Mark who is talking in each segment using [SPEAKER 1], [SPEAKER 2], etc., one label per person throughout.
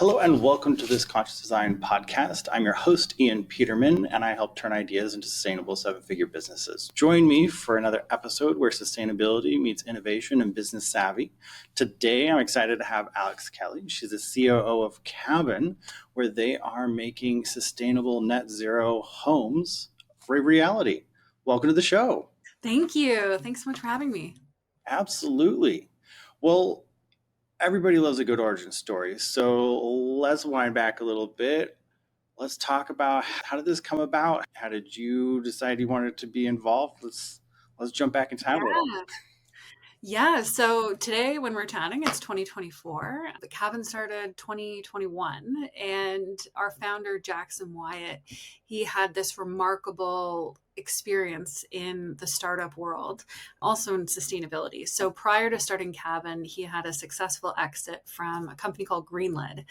[SPEAKER 1] Hello and welcome to this Conscious Design podcast. I'm your host, Ian Peterman, and I help turn ideas into sustainable seven-figure businesses. Join me for another episode where sustainability meets innovation and business savvy. Today, I'm excited to have 𝗚cie𝘁𝗯𝗹𝗲. She's the COO of CABN, where they are making sustainable net zero homes a reality. Welcome to the show.
[SPEAKER 2] Thank you. Thanks so much for having me.
[SPEAKER 1] Absolutely. Well, everybody loves a good origin story. So let's wind back a little bit. Let's talk about how did this come about? How did you decide you wanted to be involved? Let's jump back in time a little.
[SPEAKER 2] Yeah, so today when we're chatting, it's 2024. The CABN started 2021, and our founder, Jackson Wyatt, he had this remarkable experience in the startup world, also in sustainability. So prior to starting CABN, he had a successful exit from a company called Greenlid.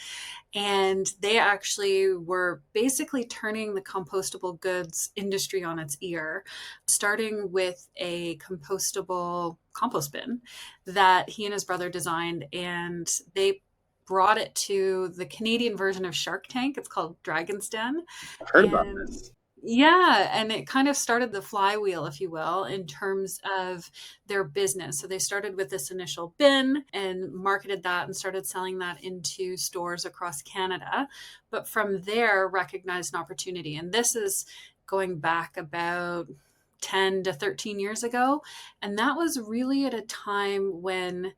[SPEAKER 2] And they actually were basically turning the compostable goods industry on its ear, starting with a compostable compost bin that he and his brother designed. And they brought it to the Canadian version of Shark Tank. It's called Dragon's Den.
[SPEAKER 1] I've heard about this.
[SPEAKER 2] Yeah, and it kind of started the flywheel, if you will, in terms of their business. So they started with this initial bin and marketed that and started selling that into stores across Canada. But from there, recognized an opportunity. And this is going back about 10 to 13 years ago. And that was really at a time when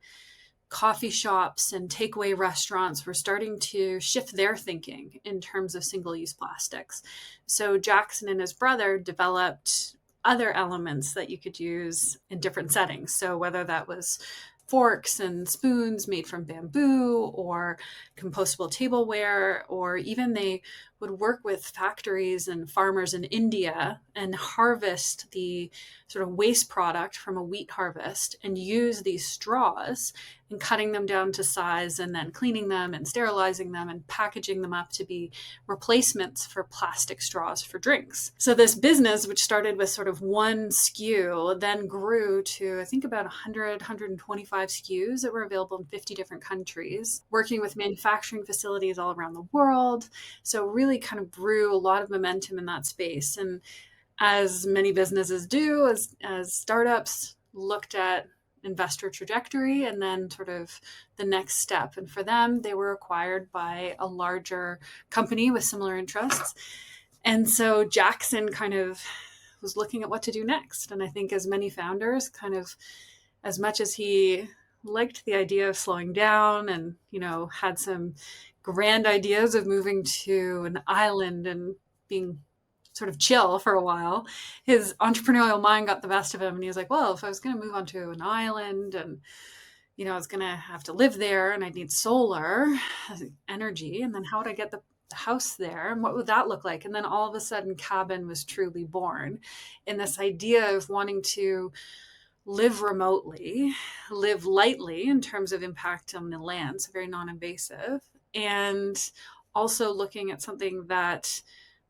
[SPEAKER 2] coffee shops and takeaway restaurants were starting to shift their thinking in terms of single-use plastics. So Jackson and his brother developed other elements that you could use in different settings. So whether that was forks and spoons made from bamboo or compostable tableware, or even they would work with factories and farmers in India and harvest the sort of waste product from a wheat harvest and use these straws and cutting them down to size and then cleaning them and sterilizing them and packaging them up to be replacements for plastic straws for drinks. So this business, which started with sort of one SKU, then grew to, I think, about 100, 125 SKUs that were available in 50 different countries, working with manufacturing facilities all around the world. So really kind of grew a lot of momentum in that space. And as many businesses do, as startups looked at investor trajectory and then sort of the next step. And for them, they were acquired by a larger company with similar interests. And so Jackson kind of was looking at what to do next. And I think as many founders, kind of as much as he liked the idea of slowing down and, had some grand ideas of moving to an island and being sort of chill for a while, his entrepreneurial mind got the best of him. And he was like, well, if I was going to move onto an island and, I was going to have to live there and I'd need solar energy. And then how would I get the house there? And what would that look like? And then all of a sudden, CABN was truly born in this idea of wanting to live remotely, live lightly in terms of impact on the land, so very non-invasive, and also looking at something that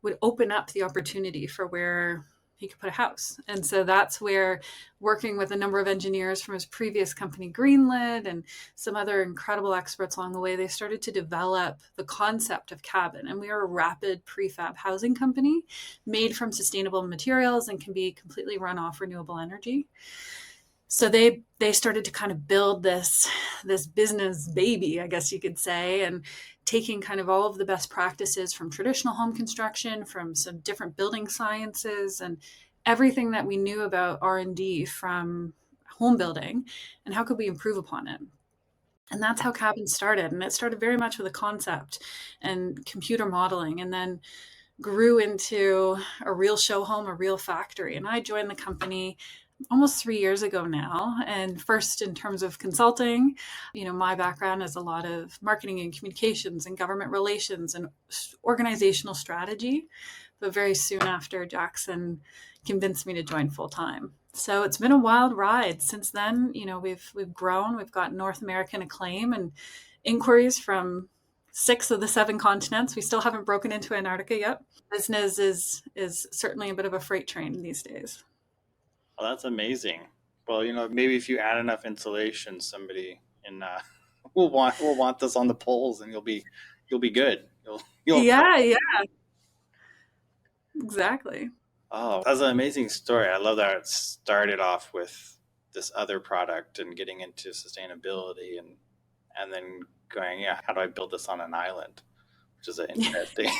[SPEAKER 2] would open up the opportunity for where he could put a house. And so that's where, working with a number of engineers from his previous company, Greenlid, and some other incredible experts along the way, they started to develop the concept of CABN. And we are a rapid prefab housing company made from sustainable materials and can be completely run off renewable energy. So they started to kind of build this business baby, I guess you could say, and taking kind of all of the best practices from traditional home construction, from some different building sciences, and everything that we knew about R&D from home building, and how could we improve upon it. And that's how CABN started. And it started very much with a concept and computer modeling, and then grew into a real show home, a real factory. And I joined the company almost 3 years ago now. And first, in terms of consulting, my background is a lot of marketing and communications and government relations and organizational strategy. But very soon after, Jackson convinced me to join full time. So it's been a wild ride. Since then, we've grown. We've got North American acclaim and inquiries from 6 of the 7 continents. We still haven't broken into Antarctica yet. Business is certainly a bit of a freight train these days.
[SPEAKER 1] Well, that's amazing. Well, maybe if you add enough insulation, somebody will want this on the poles, and you'll be you'll be good. You'll.
[SPEAKER 2] Yeah, yeah, exactly.
[SPEAKER 1] Oh, that's an amazing story. I love that it started off with this other product and getting into sustainability and then going, yeah, how do I build this on an island? Which is interesting.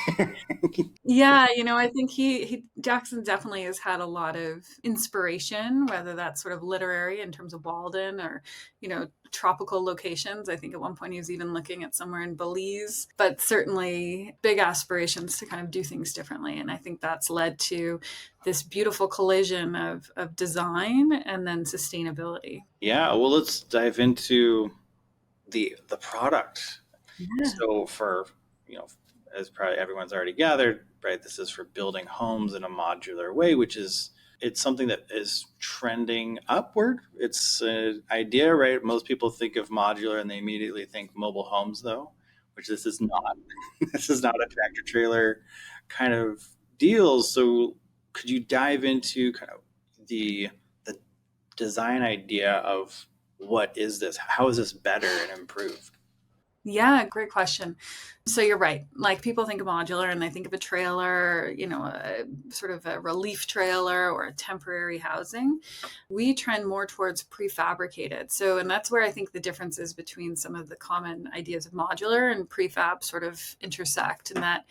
[SPEAKER 2] Yeah, I think he Jackson definitely has had a lot of inspiration, whether that's sort of literary in terms of Walden or, tropical locations. I think at one point he was even looking at somewhere in Belize, but certainly big aspirations to kind of do things differently. And I think that's led to this beautiful collision of design and then sustainability.
[SPEAKER 1] Yeah, well, let's dive into the product.
[SPEAKER 2] Yeah.
[SPEAKER 1] So for, as probably everyone's already gathered, right, this is for building homes in a modular way, it's something that is trending upward. It's an idea, right? Most people think of modular and they immediately think mobile homes, though, which this is not. This is not a tractor trailer kind of deal. So could you dive into kind of the design idea of what is this? How is this better and improved?
[SPEAKER 2] Yeah, great question. So you're right. Like people think of modular and they think of a trailer, a sort of a relief trailer or a temporary housing. We trend more towards prefabricated. So, and that's where I think the differences between some of the common ideas of modular and prefab sort of intersect, in that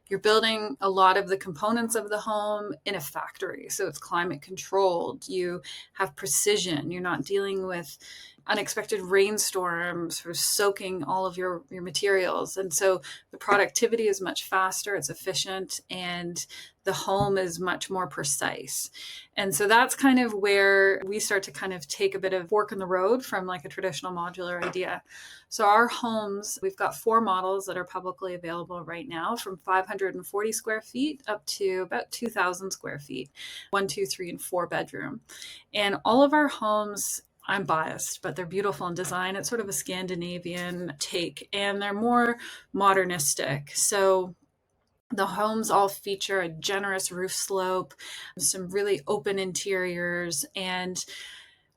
[SPEAKER 2] you're building a lot of the components of the home in a factory. So it's climate controlled. You have precision. You're not dealing with unexpected rainstorms sort of soaking all of your materials. And so the productivity is much faster, it's efficient, and the home is much more precise. And so that's kind of where we start to kind of take a bit of fork in the road from like a traditional modular idea. So our homes, we've got 4 models that are publicly available right now, from 540 square feet up to about 2,000 square feet, 1, 2, 3, and 4 bedroom. And all of our homes, I'm biased, but they're beautiful in design. It's sort of a Scandinavian take, and they're more modernistic. So the homes all feature a generous roof slope, some really open interiors, and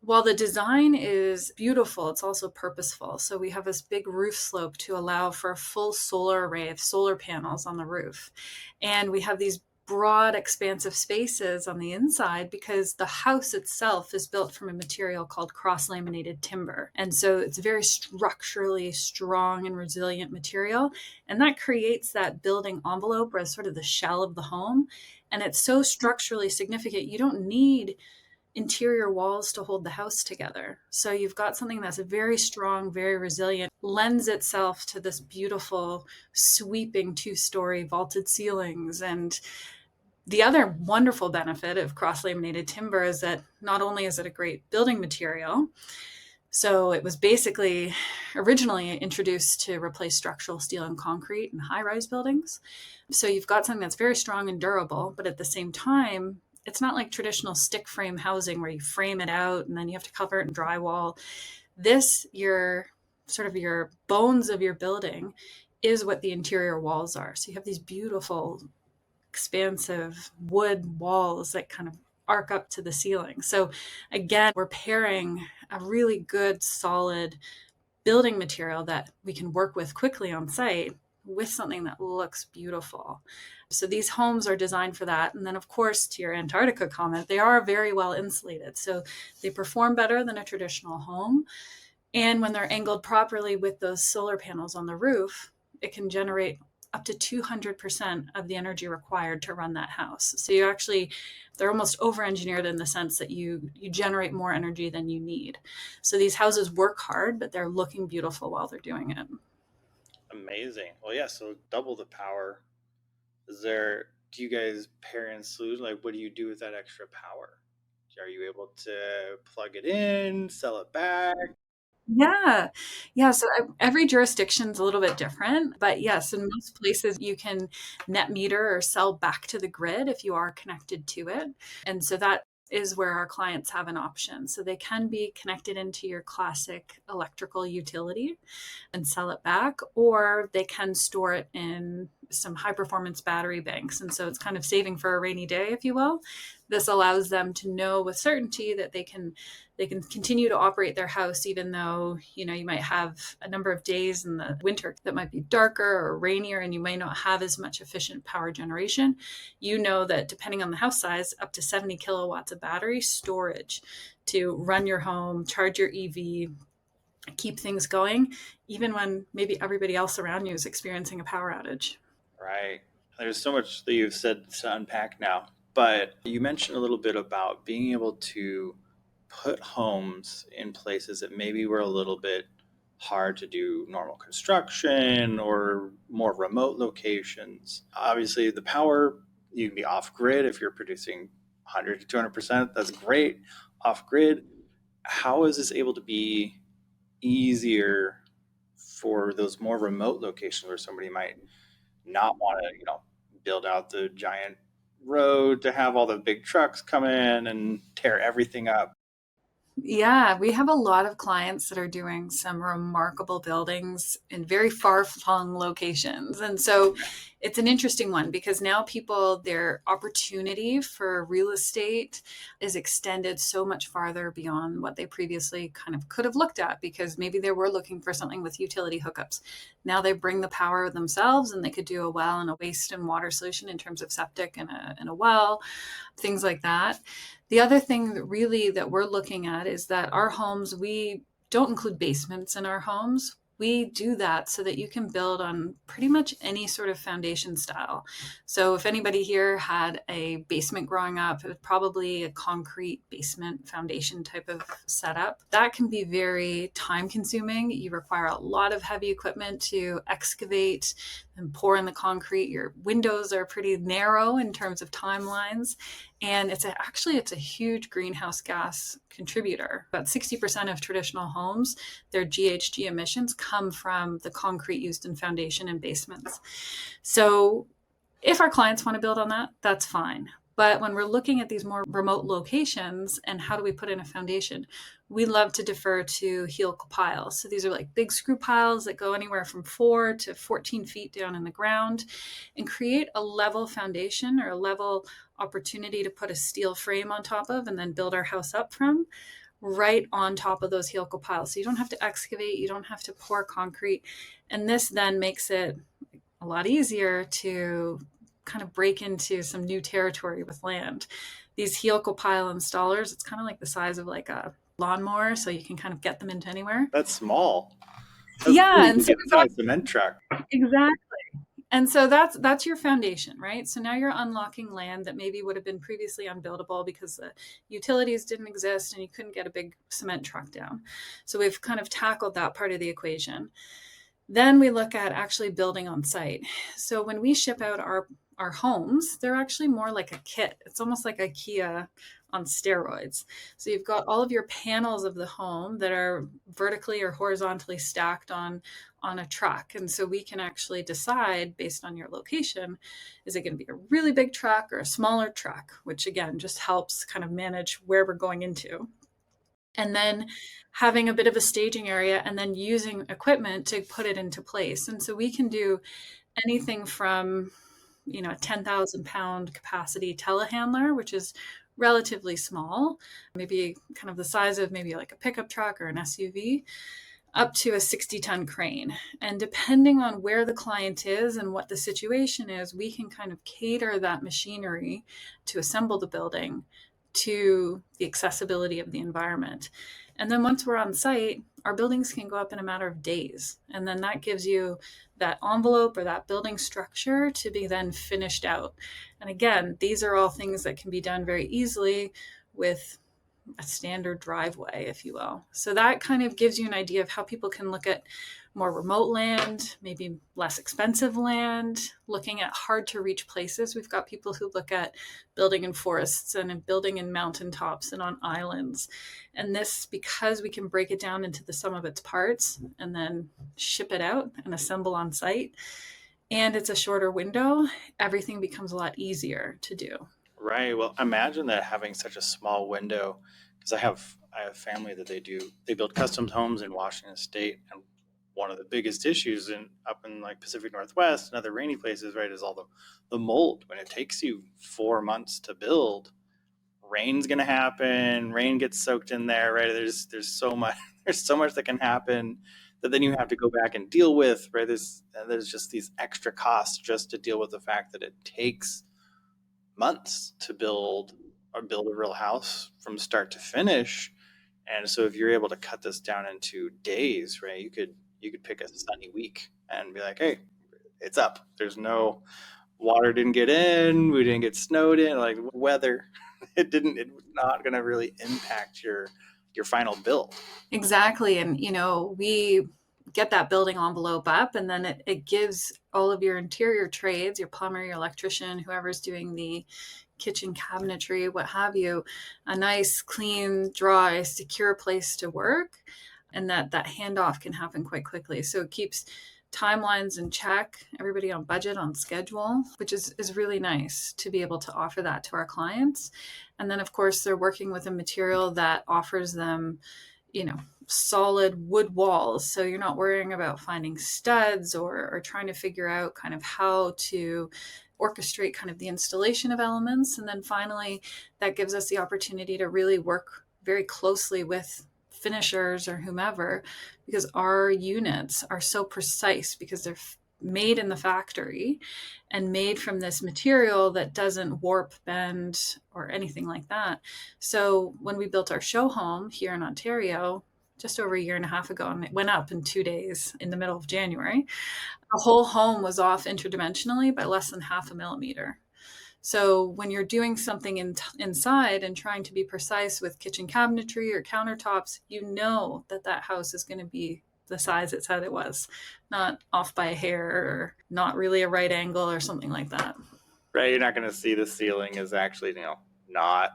[SPEAKER 2] while the design is beautiful, it's also purposeful. So we have this big roof slope to allow for a full solar array of solar panels on the roof. And we have these broad, expansive spaces on the inside because the house itself is built from a material called cross-laminated timber. And so it's very structurally strong and resilient material. And that creates that building envelope as sort of the shell of the home. And it's so structurally significant, you don't need interior walls to hold the house together. So you've got something that's very strong, very resilient, lends itself to this beautiful sweeping 2-story vaulted ceilings. And the other wonderful benefit of cross-laminated timber is that not only is it a great building material, so it was basically originally introduced to replace structural steel and concrete in high-rise buildings. So you've got something that's very strong and durable, but at the same time, it's not like traditional stick frame housing where you frame it out and then you have to cover it in drywall. This, your bones of your building is what the interior walls are. So you have these beautiful, expansive wood walls that kind of arc up to the ceiling. So again, we're pairing a really good, solid building material that we can work with quickly on site with something that looks beautiful. So these homes are designed for that. And then, of course, to your Antarctica comment, they are very well insulated. So they perform better than a traditional home. And when they're angled properly with those solar panels on the roof, it can generate up to 200% of the energy required to run that house. So they're almost over-engineered in the sense that you generate more energy than you need. So these houses work hard, but they're looking beautiful while they're doing it.
[SPEAKER 1] Amazing. Well, yeah, so double the power. Do you guys pair and solution? Like, what do you do with that extra power? Are you able to plug it in, sell it back?
[SPEAKER 2] Yeah. Yeah. So every jurisdiction's a little bit different, but yes, in most places you can net meter or sell back to the grid if you are connected to it. And so that is where our clients have an option. So they can be connected into your classic electrical utility and sell it back, or they can store it in some high performance battery banks. And so it's kind of saving for a rainy day, if you will. This allows them to know with certainty that they can continue to operate their house, even though, you might have a number of days in the winter that might be darker or rainier, and you may not have as much efficient power generation. You know that depending on the house size, up to 70 kilowatts of battery storage to run your home, charge your EV, keep things going, even when maybe everybody else around you is experiencing a power outage.
[SPEAKER 1] Right. There's so much that you've said to unpack now, but you mentioned a little bit about being able to put homes in places that maybe were a little bit hard to do normal construction or more remote locations. Obviously, the power, you can be off grid if you're producing 100 to 200%. That's great. Off grid. How is this able to be easier for those more remote locations where somebody might not want to, build out the giant road to have all the big trucks come in and tear everything up?
[SPEAKER 2] Yeah, we have a lot of clients that are doing some remarkable buildings in very far-flung locations. And so it's an interesting one because now their opportunity for real estate is extended so much farther beyond what they previously kind of could have looked at, because maybe they were looking for something with utility hookups. Now they bring the power themselves, and they could do a well and a waste and water solution in terms of septic and a well, things like that. The other thing that we're looking at is that our homes, we don't include basements in our homes. We do that so that you can build on pretty much any sort of foundation style. So if anybody here had a basement growing up, it was probably a concrete basement foundation type of setup. That can be very time consuming. You require a lot of heavy equipment to excavate and pour in the concrete. Your windows are pretty narrow in terms of timelines. And it's a huge greenhouse gas contributor. About 60% of traditional homes, their GHG emissions come from the concrete used in foundation and basements. So if our clients want to build on that, that's fine. But when we're looking at these more remote locations and how do we put in a foundation, we love to defer to helical piles. So these are like big screw piles that go anywhere from 4 to 14 feet down in the ground, and create a level foundation or a level opportunity to put a steel frame on top of and then build our house up from, right on top of those helical piles. So you don't have to excavate, you don't have to pour concrete. And this then makes it a lot easier to kind of break into some new territory with land. These helical pile installers, it's kind of like the size of like a lawnmower, so you can kind of get them into anywhere.
[SPEAKER 1] That's small. That's
[SPEAKER 2] Yeah, and so
[SPEAKER 1] it's not a cement truck.
[SPEAKER 2] exactly. And so that's your foundation, right? So now you're unlocking land that maybe would have been previously unbuildable because the utilities didn't exist and you couldn't get a big cement truck down. So we've kind of tackled that part of the equation. Then we look at actually building on site. So when we ship out our homes, they're actually more like a kit. It's almost like IKEA on steroids. So you've got all of your panels of the home that are vertically or horizontally stacked on a truck. And so we can actually decide based on your location, is it going to be a really big truck or a smaller truck, which again, just helps kind of manage where we're going into. And then having a bit of a staging area and then using equipment to put it into place. And so we can do anything from, a 10,000 pound capacity telehandler, which is relatively small, maybe kind of the size of maybe like a pickup truck or an SUV, up to a 60-ton crane. And depending on where the client is and what the situation is, we can kind of cater that machinery to assemble the building to the accessibility of the environment. And then once we're on site, our buildings can go up in a matter of days. And then that gives you that envelope or that building structure to be then finished out. And again, these are all things that can be done very easily with a standard driveway, if you will. So that kind of gives you an idea of how people can look at more remote land, maybe less expensive land, looking at hard to reach places. We've got people who look at building in forests and building in mountaintops and on islands. And this, because we can break it down into the sum of its parts and then ship it out and assemble on site, and it's a shorter window, everything becomes a lot easier to do.
[SPEAKER 1] Right. Well, imagine that having such a small window, because I have family that they build custom homes in Washington State, and one of the biggest issues up in like Pacific Northwest and other rainy places, right, is all the mold. When it takes you 4 months to build, rain's going to happen, rain gets soaked in there, right? There's so much there's so much that can happen that then you have to go back and deal with, right? There's just these extra costs just to deal with the fact that it takes months to build a real house from start to finish. And so if you're able to cut this down into days, right, you could pick a sunny week and be like, hey, it's up. There's no water didn't get in, we didn't get snowed in, like weather. It's not going to really impact your final build.
[SPEAKER 2] Exactly. And, we get that building envelope up, and then it gives all of your interior trades, your plumber, your electrician, whoever's doing the kitchen cabinetry, what have you, a nice, clean, dry, secure place to work. And that handoff can happen quite quickly. So it keeps timelines in check, everybody on budget, on schedule, which is really nice to be able to offer that to our clients. And then, of course, they're working with a material that offers them, solid wood walls. So you're not worrying about finding studs or trying to figure out kind of how to orchestrate kind of the installation of elements. And then finally, that gives us the opportunity to really work very closely with finishers or whomever, because our units are so precise because they're made in the factory and made from this material that doesn't warp, bend, or anything like that. So when we built our show home here in Ontario just over a year and a half ago, and it went up in 2 days in the middle of January, the whole home was off interdimensionally by less than 0.5 millimeter. So when you're doing something inside and trying to be precise with kitchen cabinetry or countertops, that house is going to be the size it said it was, not off by a hair or not really a right angle or something like that.
[SPEAKER 1] Right, you're not going to see the ceiling is actually, not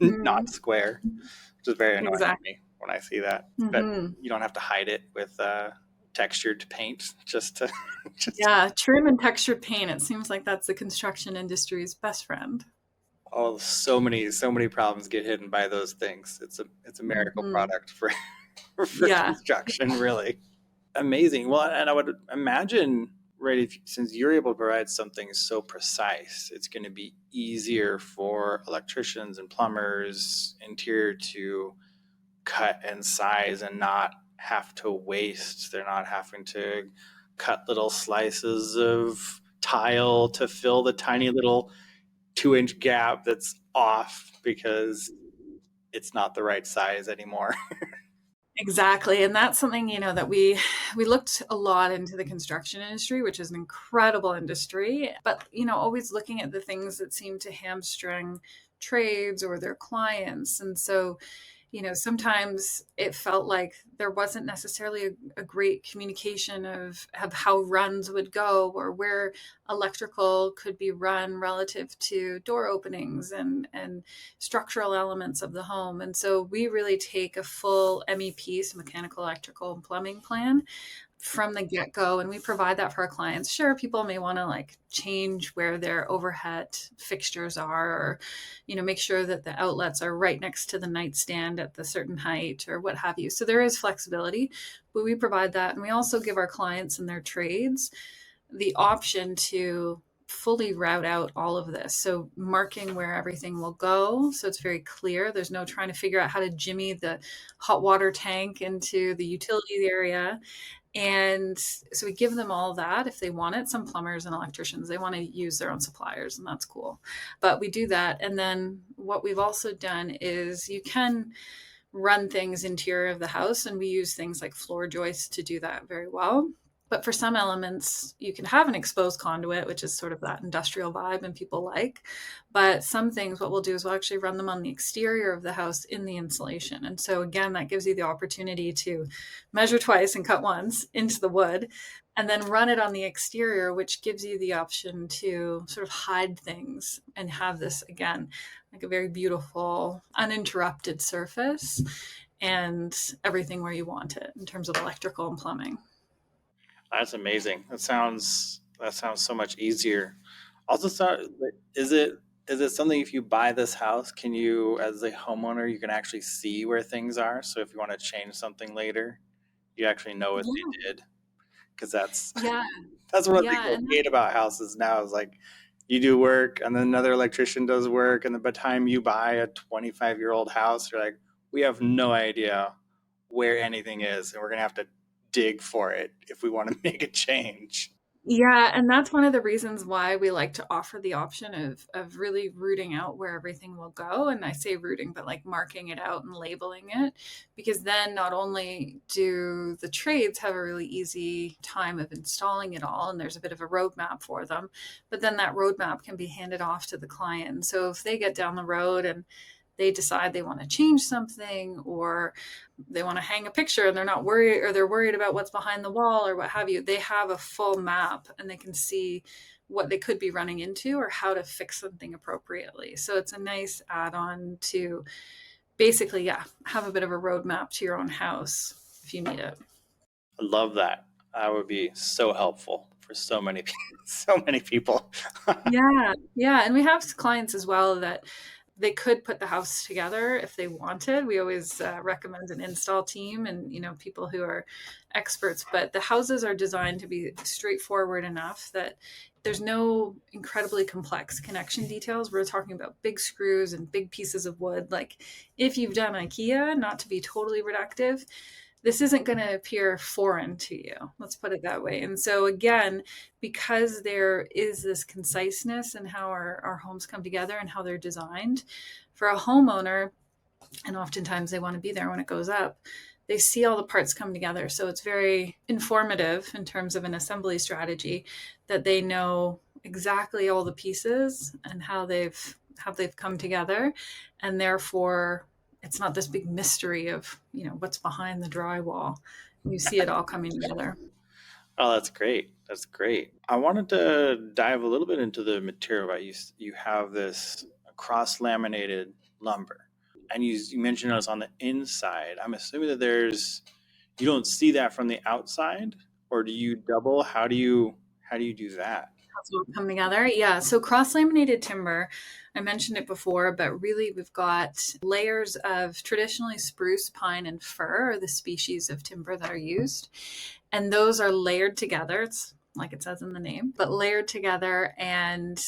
[SPEAKER 1] not square, which is very annoying to me when I see that. But you don't have to hide it with textured paint
[SPEAKER 2] trim and textured paint. It seems like that's the construction industry's best friend.
[SPEAKER 1] Oh, so many problems get hidden by those things. It's a miracle product for construction, really. Amazing. Well, and I would imagine, right, since you're able to provide something so precise, it's going to be easier for electricians and plumbers, interior, to cut and size and not have to waste. They're not having to cut little slices of tile to fill the tiny little 2-inch gap that's off because it's not the right size anymore.
[SPEAKER 2] Exactly. And that's something, that we looked a lot into the construction industry, which is an incredible industry, but, always looking at the things that seem to hamstring trades or their clients. And so, sometimes it felt like there wasn't necessarily a great communication of how runs would go or where electrical could be run relative to door openings and structural elements of the home. And so we really take a full MEP, so mechanical, electrical, and plumbing plan, from the get-go, and we provide that for our clients. Sure, people may want to change where their overhead fixtures are, or make sure that the outlets are right next to the nightstand at the certain height or what have you. So there is flexibility, but we provide that. And we also give our clients and their trades the option to fully route out all of this. So marking where everything will go, so it's very clear. There's no trying to figure out how to jimmy the hot water tank into the utility area. And so we give them all that if they want it. Some plumbers and electricians, they want to use their own suppliers, and that's cool. But we do that. And then what we've also done is you can run things interior of the house, and we use things like floor joists to do that very well. But for some elements, you can have an exposed conduit, which is sort of that industrial vibe and people like. But some things, what we'll do is we'll actually run them on the exterior of the house in the insulation. And so again, that gives you the opportunity to measure twice and cut once into the wood, and then run it on the exterior, which gives you the option to sort of hide things and have this, again, like a very beautiful, uninterrupted surface and everything where you want it in terms of electrical and plumbing.
[SPEAKER 1] That's amazing. That sounds so much easier. Also, is it something, if you buy this house, can you, as a homeowner, you can actually see where things are? So if you want to change something later, you actually know what they did. Because that's one of the things I hate about houses now, is you do work and then another electrician does work. And then by the time you buy a 25-year-old house, you're like, we have no idea where anything is. And we're going to have to dig for it if we want to make a change.
[SPEAKER 2] Yeah, and that's one of the reasons why we like to offer the option of really rooting out where everything will go. And I say rooting, but like marking it out and labeling it, because then not only do the trades have a really easy time of installing it all, and there's a bit of a roadmap for them, but then that roadmap can be handed off to the client. So if they get down the road and they decide they want to change something, or they want to hang a picture and they're not worried, or they're worried about what's behind the wall or what have you, they have a full map and they can see what they could be running into or how to fix something appropriately. So it's a nice add-on to basically, yeah, have a bit of a roadmap to your own house if you need it.
[SPEAKER 1] I love that. That would be so helpful for so many people.
[SPEAKER 2] Yeah. And we have clients as well that they could put the house together if they wanted. We always recommend an install team and, people who are experts, but the houses are designed to be straightforward enough that there's no incredibly complex connection details. We're talking about big screws and big pieces of wood. Like if you've done IKEA, not to be totally reductive, this isn't going to appear foreign to you. Let's put it that way. And so again, because there is this conciseness in how our homes come together and how they're designed for a homeowner, and oftentimes they want to be there when it goes up, they see all the parts come together. So it's very informative in terms of an assembly strategy that they know exactly all the pieces and how they've come together. And therefore, it's not this big mystery of, what's behind the drywall. You see it all coming together.
[SPEAKER 1] Oh, that's great. That's great. I wanted to dive a little bit into the material, right? You have this cross-laminated lumber, and you mentioned it's on the inside. I'm assuming that you don't see that from the outside, or do you double? How do you do that?
[SPEAKER 2] Come together. Yeah. So cross-laminated timber, I mentioned it before, but really we've got layers of traditionally spruce, pine, and fir are the species of timber that are used. And those are layered together. It's like it says in the name, but layered together, and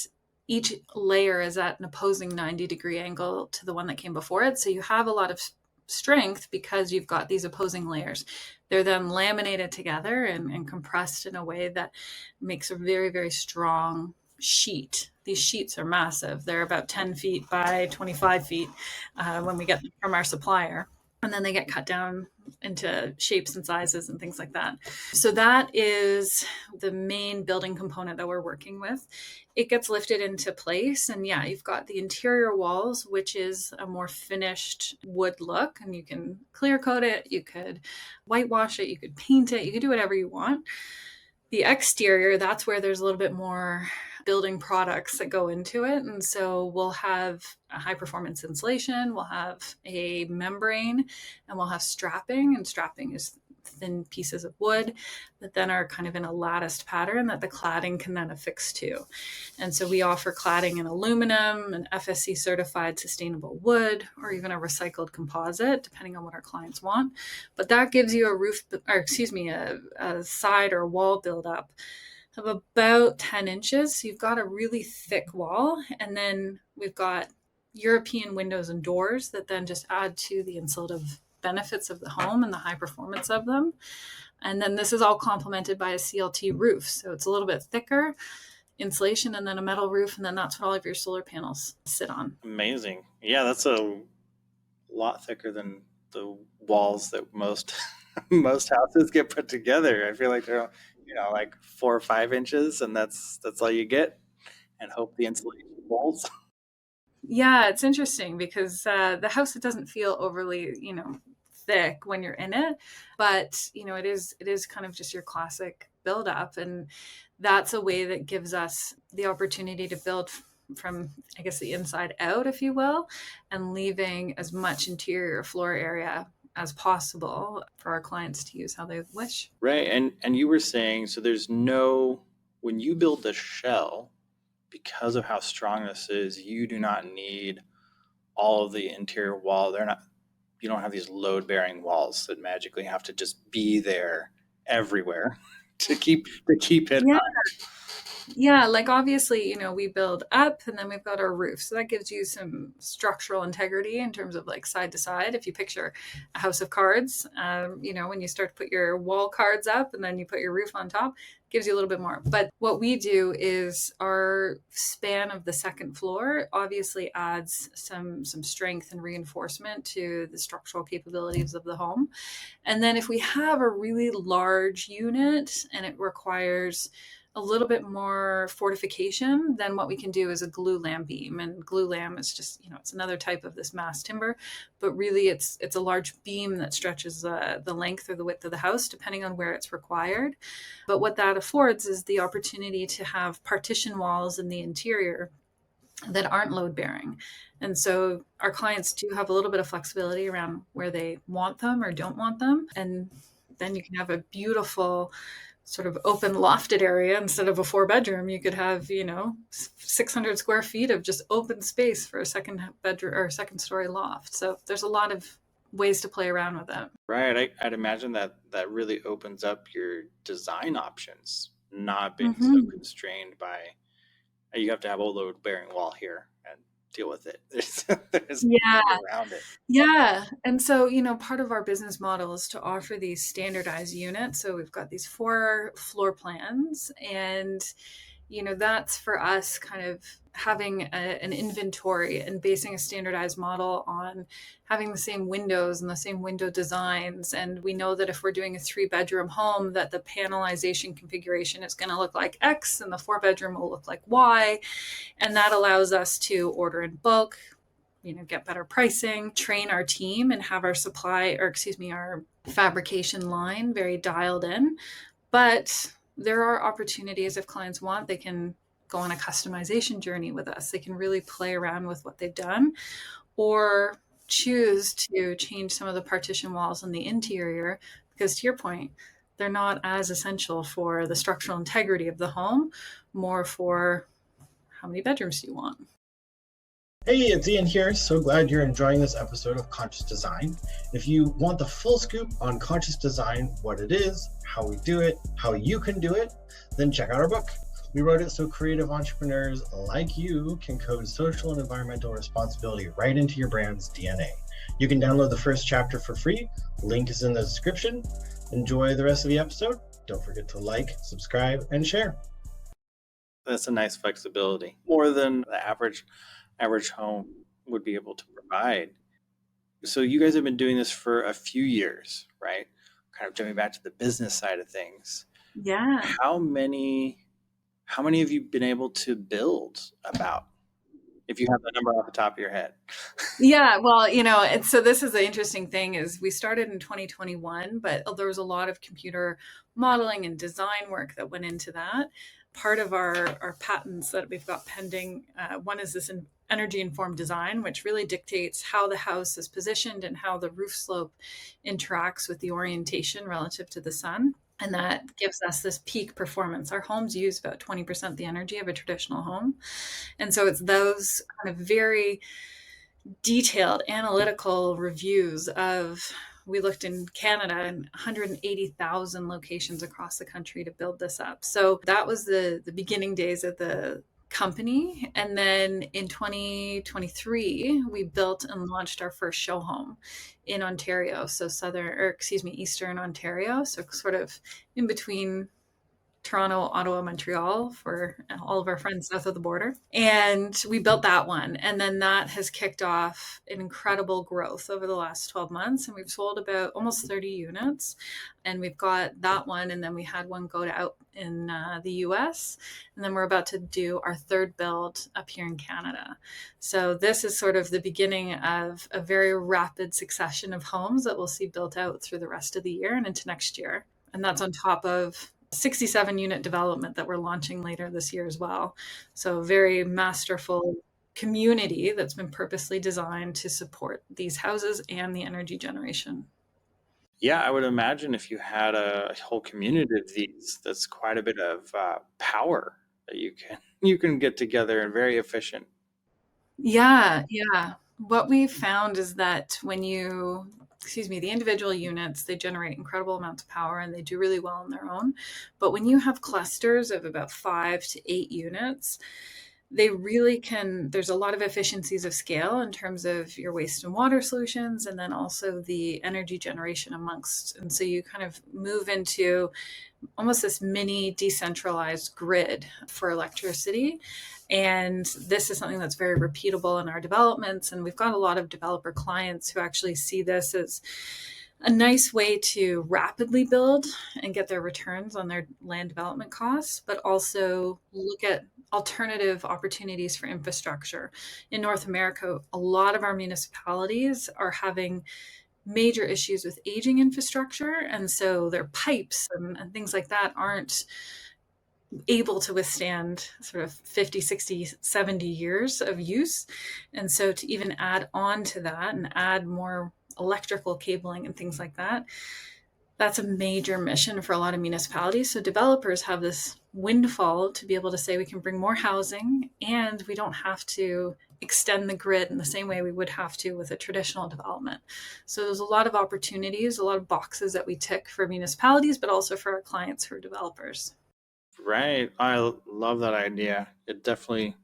[SPEAKER 2] each layer is at an opposing 90-degree angle to the one that came before it. So you have a lot of strength because you've got these opposing layers. They're then laminated together and compressed in a way that makes a very, very strong sheet. These sheets are massive. They're about 10 feet by 25 feet when we get them from our supplier. And then they get cut down into shapes and sizes and things like that. So that is the main building component that we're working with. It gets lifted into place. And yeah, you've got the interior walls, which is a more finished wood look. And you can clear coat it, you could whitewash it, you could paint it, you could do whatever you want. The exterior, that's where there's a little bit more building products that go into it. And so we'll have a high performance insulation, we'll have a membrane, and we'll have strapping. And strapping is thin pieces of wood that then are kind of in a latticed pattern that the cladding can then affix to. And so we offer cladding in aluminum, an FSC certified sustainable wood, or even a recycled composite, depending on what our clients want. But that gives you a side or wall buildup of about 10 inches. So you've got a really thick wall. And then we've got European windows and doors that then just add to the insulative benefits of the home and the high performance of them. And then this is all complemented by a CLT roof. So it's a little bit thicker insulation and then a metal roof. And then that's what all of your solar panels sit on.
[SPEAKER 1] Amazing. Yeah, that's a lot thicker than the walls that most houses get put together. I feel like they're like 4 or 5 inches, and that's all you get, and hope the insulation holds.
[SPEAKER 2] Yeah, it's interesting because the house, it doesn't feel overly thick when you're in it, but it is kind of just your classic build up, and that's a way that gives us the opportunity to build from, I guess, the inside out, if you will, and leaving as much interior floor area as possible for our clients to use how they wish.
[SPEAKER 1] Right. And you were saying, so when you build the shell, because of how strong this is, you do not need all of the interior wall. You don't have these load bearing walls that magically have to just be there everywhere to keep it.
[SPEAKER 2] Yeah. Yeah, like obviously, we build up and then we've got our roof. So that gives you some structural integrity in terms of like side to side. If you picture a house of cards, when you start to put your wall cards up and then you put your roof on top, gives you a little bit more. But what we do is our span of the second floor obviously adds some strength and reinforcement to the structural capabilities of the home. And then if we have a really large unit and it requires a little bit more fortification, then what we can do is a glulam beam. And glulam is just, it's another type of this mass timber, but really it's a large beam that stretches the length or the width of the house, depending on where it's required. But what that affords is the opportunity to have partition walls in the interior that aren't load bearing. And so our clients do have a little bit of flexibility around where they want them or don't want them. And then you can have a beautiful sort of open lofted area instead of a 4-bedroom. You could have, 600 square feet of just open space for a second bedroom or second story loft. So there's a lot of ways to play around with that.
[SPEAKER 1] Right. I'd imagine that really opens up your design options, not being so constrained by you have to have a load bearing wall here and deal with it. There's around it.
[SPEAKER 2] Yeah. And so, part of our business model is to offer these standardized units. So we've got these 4 floor plans, and, that's for us kind of having an inventory and basing a standardized model on having the same windows and the same window designs. And we know that if we're doing a 3-bedroom home, that the panelization configuration is going to look like X and the 4-bedroom will look like Y. And that allows us to order in bulk, get better pricing, train our team, and have our our fabrication line very dialed in. But there are opportunities if clients want, they can go on a customization journey with us. They can really play around with what they've done or choose to change some of the partition walls in the interior, because to your point, they're not as essential for the structural integrity of the home, more for how many bedrooms do you want?
[SPEAKER 3] Hey, it's Ian here. So glad you're enjoying this episode of Conscious Design. If you want the full scoop on conscious design, what it is, how we do it, how you can do it, then check out our book. We wrote it so creative entrepreneurs like you can code social and environmental responsibility right into your brand's DNA. You can download the first chapter for free. Link is in the description. Enjoy the rest of the episode. Don't forget to like, subscribe, and share.
[SPEAKER 1] That's a nice flexibility, more than the average home would be able to provide. So you guys have been doing this for a few years, right? Kind of jumping back to the business side of things.
[SPEAKER 2] Yeah.
[SPEAKER 1] How many have you been able to build about, if you have that number off the top of your head?
[SPEAKER 2] Yeah, well, so this is the interesting thing is we started in 2021, but there was a lot of computer modeling and design work that went into that. Part of our patents that we've got pending, one is this energy informed design, which really dictates how the house is positioned and how the roof slope interacts with the orientation relative to the sun. And that gives us this peak performance. Our homes use about 20% the energy of a traditional home. And so it's those kind of very detailed analytical reviews of, we looked in Canada and 180,000 locations across the country to build this up. So that was the beginning days of the company. And then in 2023, we built and launched our first show home in Ontario. So Eastern Ontario. So sort of in between Toronto, Ottawa, Montreal for all of our friends south of the border. And we built that one. And then that has kicked off an incredible growth over the last 12 months. And we've sold about almost 30 units. And we've got that one. And then we had one go out in the US. And then we're about to do our 3rd build up here in Canada. So this is sort of the beginning of a very rapid succession of homes that we'll see built out through the rest of the year and into next year. And that's on top of 67 unit development that we're launching later this year as well. So very masterful community that's been purposely designed to support these houses and the energy generation.
[SPEAKER 1] Yeah, I would imagine if you had a whole community of these, that's quite a bit of power that you can get together and very efficient.
[SPEAKER 2] Yeah. What we found is that when the individual units, they generate incredible amounts of power and they do really well on their own. But when you have clusters of about 5 to 8 units, they really can, there's a lot of efficiencies of scale in terms of your waste and water solutions, and then also the energy generation amongst. And so you kind of move into almost this mini decentralized grid for electricity. And this is something that's very repeatable in our developments. And we've got a lot of developer clients who actually see this as a nice way to rapidly build and get their returns on their land development costs, but also look at alternative opportunities for infrastructure. In North America, a lot of our municipalities are having major issues with aging infrastructure. And so their pipes and things like that aren't able to withstand sort of 50, 60, 70 years of use. And so to even add on to that and add more electrical cabling and things like that, that's a major mission for a lot of municipalities. So developers have this windfall to be able to say we can bring more housing and we don't have to extend the grid in the same way we would have to with a traditional development. So there's a lot of opportunities, a lot of boxes that we tick for municipalities, but also for our clients who are developers.
[SPEAKER 1] Right. I love that idea. It definitely,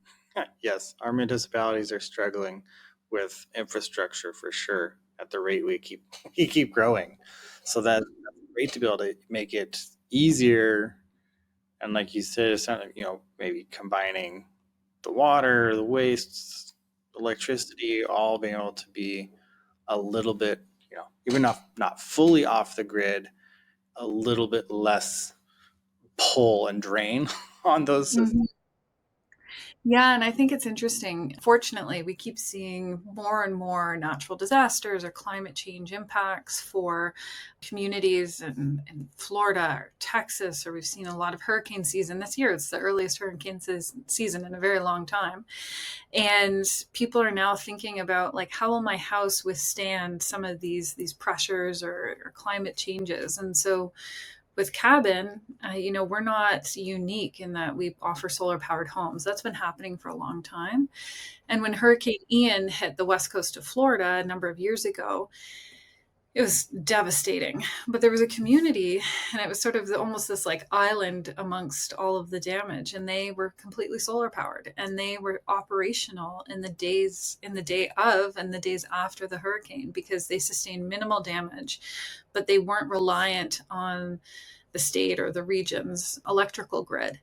[SPEAKER 1] yes, our municipalities are struggling with infrastructure for sure at the rate we keep growing. So that's great to be able to make it easier. And like you said, it's not, maybe combining the water, the waste, electricity, all being able to be a little bit, even not fully off the grid, a little bit less pull and drain on those systems.
[SPEAKER 2] Yeah, and I think it's interesting. Fortunately, we keep seeing more and more natural disasters or climate change impacts for communities in Florida or Texas, or we've seen a lot of hurricane season this year. It's the earliest hurricane season in a very long time. And people are now thinking about, like, how will my house withstand some of these pressures or climate changes? And so with CABN, we're not unique in that we offer solar powered homes. That's been happening for a long time. And when Hurricane Ian hit the west coast of Florida a number of years ago, it was devastating. But there was a community, and it was sort of almost this like island amongst all of the damage, and they were completely solar powered, and they were operational in the day of and the days after the hurricane, because they sustained minimal damage, but they weren't reliant on the state or the region's electrical grid.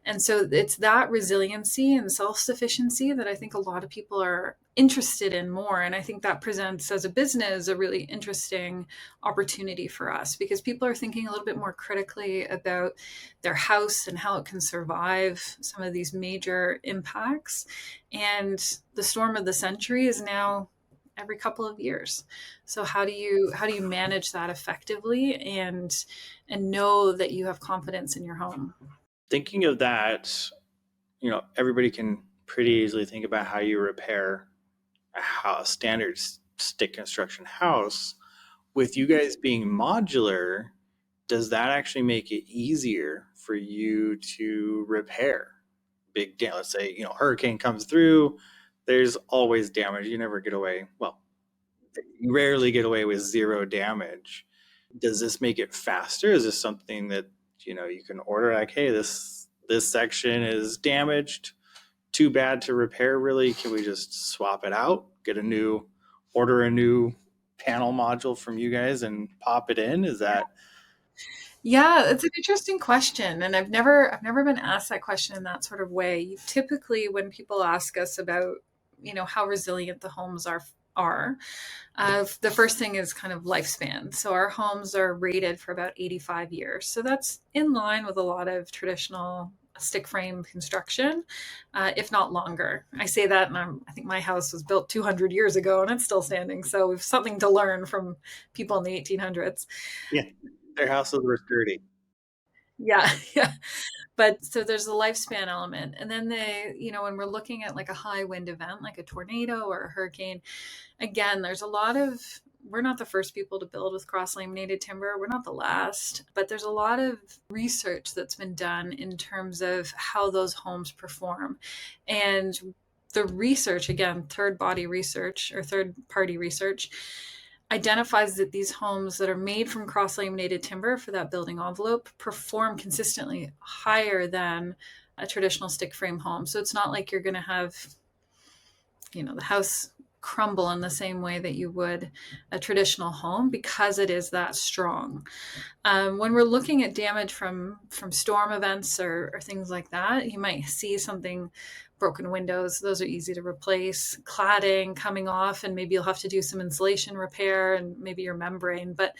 [SPEAKER 2] And so it's that resiliency and self-sufficiency that I think a lot of people are interested in more. And I think that presents as a business a really interesting opportunity for us, because people are thinking a little bit more critically about their house and how it can survive some of these major impacts. And the storm of the century is now every couple of years. So how do you manage that effectively and know that you have confidence in your home?
[SPEAKER 1] Thinking of that, everybody can pretty easily think about how you repair a standard stick construction house. With you guys being modular, does that actually make it easier for you to repair big damage? Let's say, hurricane comes through, there's always damage. You never get away. Well, you rarely get away with zero damage. Does this make it faster? Is this something that, you can order, like, hey, this section is damaged, too bad to repair, really? Can we just swap it out, order a new panel module from you guys and pop it in? Is that?
[SPEAKER 2] Yeah, it's an interesting question. And I've never been asked that question in that sort of way. Typically, when people ask us about, how resilient the homes are, the first thing is kind of lifespan. So our homes are rated for about 85 years. So that's in line with a lot of traditional stick frame construction, if not longer. I say that, and I think my house was built 200 years ago and it's still standing. So we've something to learn from people in the 1800s.
[SPEAKER 1] Yeah, their houses were sturdy.
[SPEAKER 2] Yeah, yeah. But so there's the lifespan element. And then when we're looking at like a high wind event, like a tornado or a hurricane, again, we're not the first people to build with cross-laminated timber. We're not the last, but there's a lot of research that's been done in terms of how those homes perform. And the research, again, third-party research, identifies that these homes that are made from cross-laminated timber for that building envelope perform consistently higher than a traditional stick frame home. So it's not like you're going to have, the house crumble in the same way that you would a traditional home, because it is that strong. When we're looking at damage from storm events or things like that, you might see something, broken windows. Those are easy to replace, cladding coming off, and maybe you'll have to do some insulation repair and maybe your membrane. But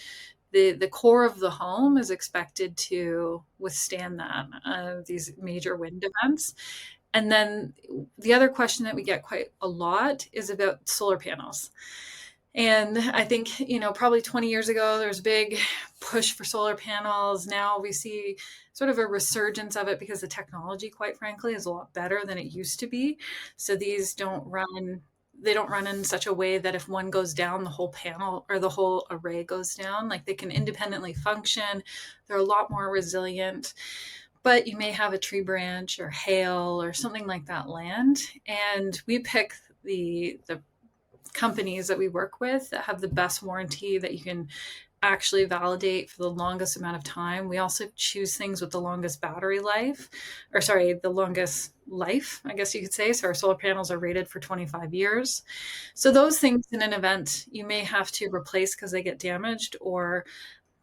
[SPEAKER 2] the core of the home is expected to withstand that, these major wind events. And then the other question that we get quite a lot is about solar panels. And I think, probably 20 years ago, there was a big push for solar panels. Now we see sort of a resurgence of it because the technology, quite frankly, is a lot better than it used to be. So these don't run in such a way that if one goes down, the whole panel or the whole array goes down. Like, they can independently function. They're a lot more resilient. But you may have a tree branch or hail or something like that land. And we pick the companies that we work with that have the best warranty that you can actually validate for the longest amount of time. We also choose things with the longest battery life, the longest life, I guess you could say. So our solar panels are rated for 25 years. So those things in an event, you may have to replace because they get damaged or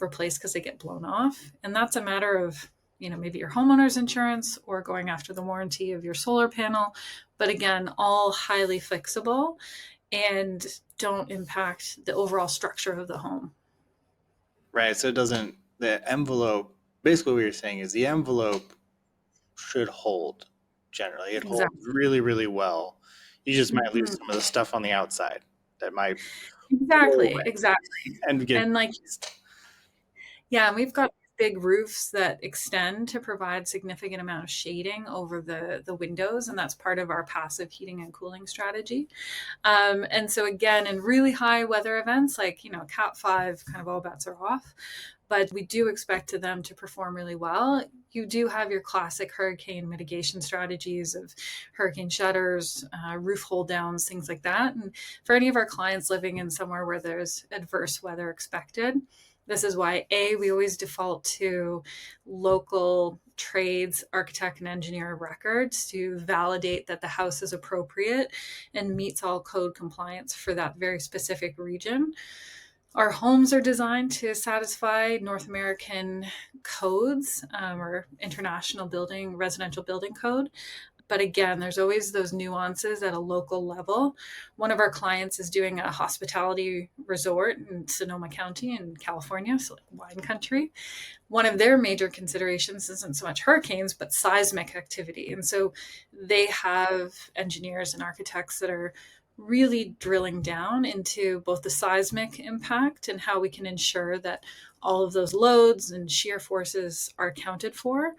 [SPEAKER 2] replace because they get blown off. And that's a matter of, maybe your homeowner's insurance or going after the warranty of your solar panel. But again, all highly fixable and don't impact the overall structure of the home.
[SPEAKER 1] Right. So the envelope, basically what you're saying is the envelope should hold generally. It holds really, really well. You just might lose some of the stuff on the outside that might.
[SPEAKER 2] Exactly.
[SPEAKER 1] And
[SPEAKER 2] and we've got big roofs that extend to provide significant amount of shading over the windows, and that's part of our passive heating and cooling strategy. And so again, in really high weather events like Cat 5, kind of all bets are off, but we do expect them to perform really well. You do have your classic hurricane mitigation strategies of hurricane shutters, roof hold downs, things like that. And for any of our clients living in somewhere where there's adverse weather expected, this is why, we always default to local trades, architect and engineer records to validate that the house is appropriate and meets all code compliance for that very specific region. Our homes are designed to satisfy North American codes, or international residential building code. But again, there's always those nuances at a local level. One of our clients is doing a hospitality resort in Sonoma County in California, so like wine country. One of their major considerations isn't so much hurricanes, but seismic activity. And so they have engineers and architects that are really drilling down into both the seismic impact and how we can ensure that all of those loads and shear forces are accounted for,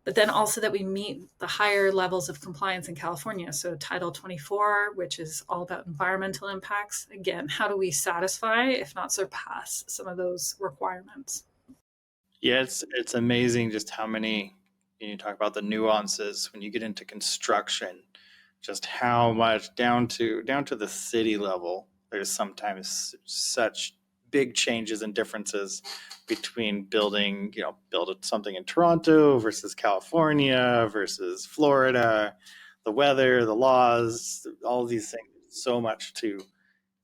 [SPEAKER 2] but then also that we meet the higher levels of compliance in California. So Title 24, which is all about environmental impacts. Again, how do we satisfy, if not surpass, some of those requirements?
[SPEAKER 1] Yeah, it's amazing just how many, you talk about the nuances when you get into construction, just how much down to the city level, there's sometimes such big changes and differences between build something in Toronto versus California versus Florida, the weather, the laws, all these things, so much to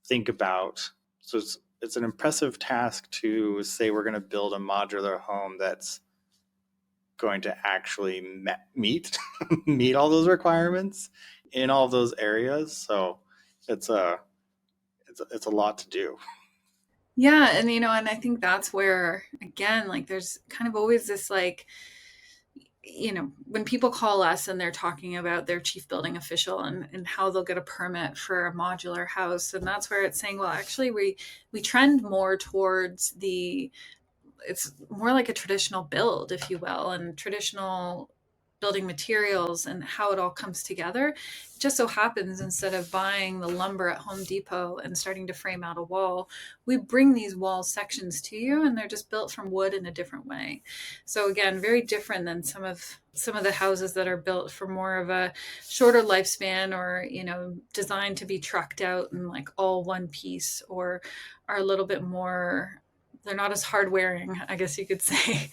[SPEAKER 1] think about. So it's an impressive task to say we're going to build a modular home that's going to actually meet all those requirements in all those areas. So it's a lot to do.
[SPEAKER 2] Yeah. And, and I think that's where, again, like there's kind of always this when people call us and they're talking about their chief building official and how they'll get a permit for a modular house. And that's where it's saying, well, actually we trend more towards it's more like a traditional build, if you will. And traditional building materials and how it all comes together. It just so happens, instead of buying the lumber at Home Depot and starting to frame out a wall, we bring these wall sections to you, and they're just built from wood in a different way. So again, very different than some of the houses that are built for more of a shorter lifespan, or, designed to be trucked out in like all one piece, or are a little bit more, they're not as hard wearing, I guess you could say,